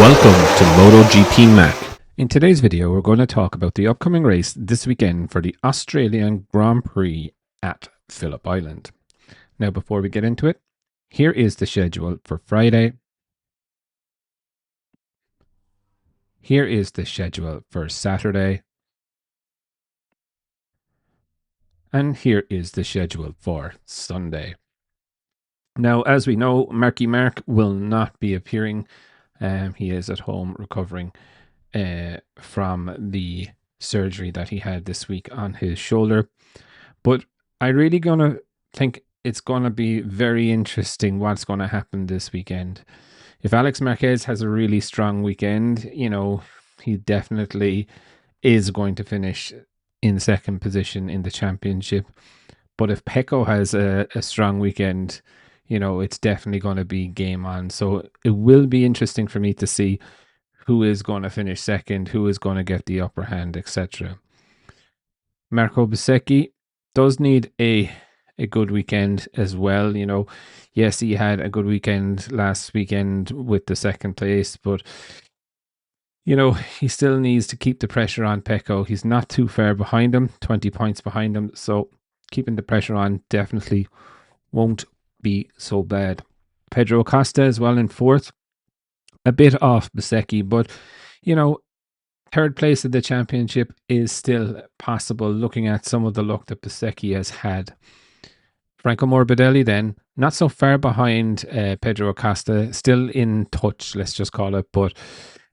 Welcome to MotoGP Mac. In today's video, we're going to talk about the upcoming race this weekend for the Australian Grand Prix at Phillip Island. Now, before we get into it, here is the schedule for Friday. Here is the schedule for Saturday. And here is the schedule for Sunday. Now, as we know, Marky Mark will not be appearing. He is at home recovering from the surgery that he had this week on his shoulder. But I really gonna think it's gonna be very interesting what's gonna happen this weekend. If Alex Marquez has a really strong weekend, he definitely is going to finish in second position in the championship. But if Pecco has a strong weekend, it's definitely going to be game on. So it will be interesting for me to see who is going to finish second, who is going to get the upper hand, etc. Marco Bezzecchi does need a good weekend as well. Yes, he had a good weekend last weekend with the second place, but he still needs to keep the pressure on Pecco. He's not too far behind him, 20 points behind him. So keeping the pressure on definitely won't be so bad. Pedro Acosta as well in fourth. A bit off Bezzecchi, but third place of the championship is still possible looking at some of the luck that Bezzecchi has had. Franco Morbidelli then, not so far behind Pedro Acosta, still in touch, let's just call it, but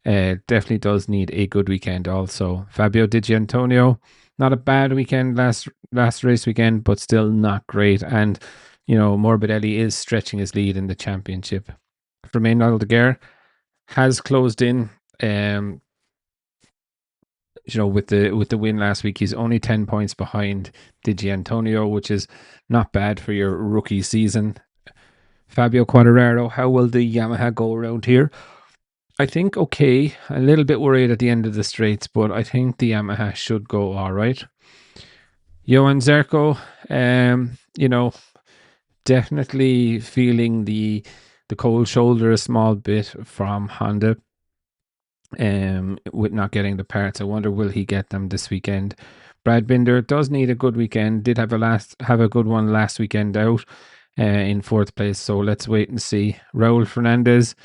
definitely does need a good weekend also. Fabio Di Giannantonio, not a bad weekend last race weekend, but still not great. And, Morbidelli is stretching his lead in the championship. Romain Aldeguer has closed in, with the win last week. He's only 10 points behind Di Giannantonio, which is not bad for your rookie season. Fabio Quartararo, how will the Yamaha go around here? I think okay. A little bit worried at the end of the straights, but I think the Yamaha should go all right. Johan Zarco, definitely feeling the cold shoulder a small bit from Honda. With not getting the parts. I wonder will he get them this weekend. Brad Binder does need a good weekend. Did have a good one last weekend out in fourth place. So let's wait and see. Raul Fernandez,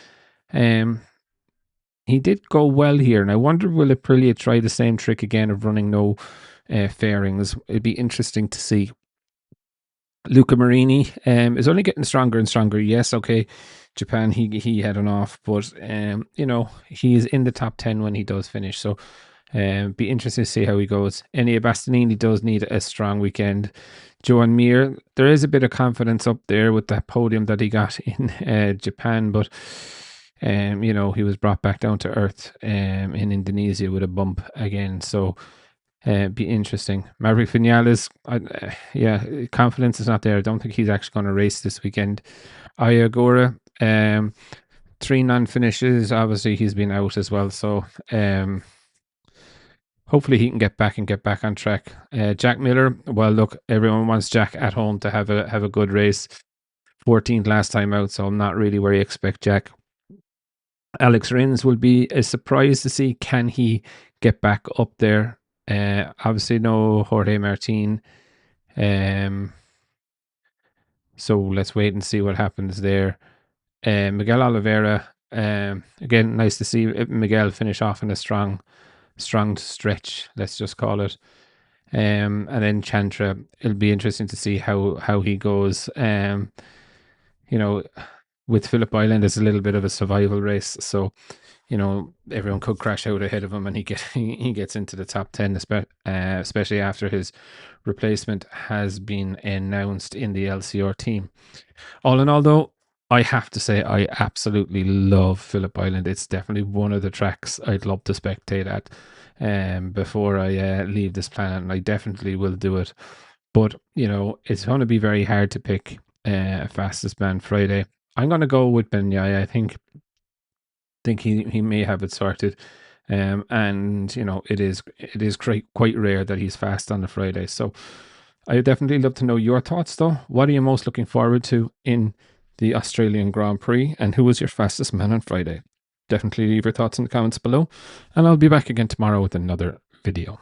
he did go well here, and I wonder will Aprilia try the same trick again of running no fairings. It'd be interesting to see. Luca Marini is only getting stronger and stronger. Yes, okay, Japan, he had an off, but he is in the top 10 when he does finish. So be interesting to see how he goes. Enea Bastianini does need a strong weekend. Joan Mir, there is a bit of confidence up there with that podium that he got in Japan, but he was brought back down to earth in Indonesia with a bump again. So be interesting. Maverick Vinales, confidence is not there. I don't think he's actually going to race this weekend. Ayagora, 3 non-finishes. Obviously, he's been out as well. So hopefully he can get back on track. Jack Miller, well, look, everyone wants Jack at home to have a good race. 14th last time out, so I'm not really where you expect Jack. Alex Rins will be a surprise to see can he get back up there. Obviously no Jorge Martin, so let's wait and see what happens there. Miguel Oliveira, again, nice to see Miguel finish off in a strong stretch, let's just call it. And then Chantra, it'll be interesting to see how he goes. With Phillip Island, it's a little bit of a survival race, so everyone could crash out ahead of him, and he gets into the top 10, especially after his replacement has been announced in the LCR team. All in all, though, I have to say I absolutely love Phillip Island. It's definitely one of the tracks I'd love to spectate at before I leave this planet, and I definitely will do it. But it's going to be very hard to pick a fastest man Friday. I'm going to go with Benyai. I think he may have it sorted, and it is quite rare that he's fast on the Friday. So I definitely love to know your thoughts, though. What are you most looking forward to in the Australian Grand Prix, and who was your fastest man on Friday? definitely leave your thoughts in the comments below. And I'll be back again tomorrow with another video.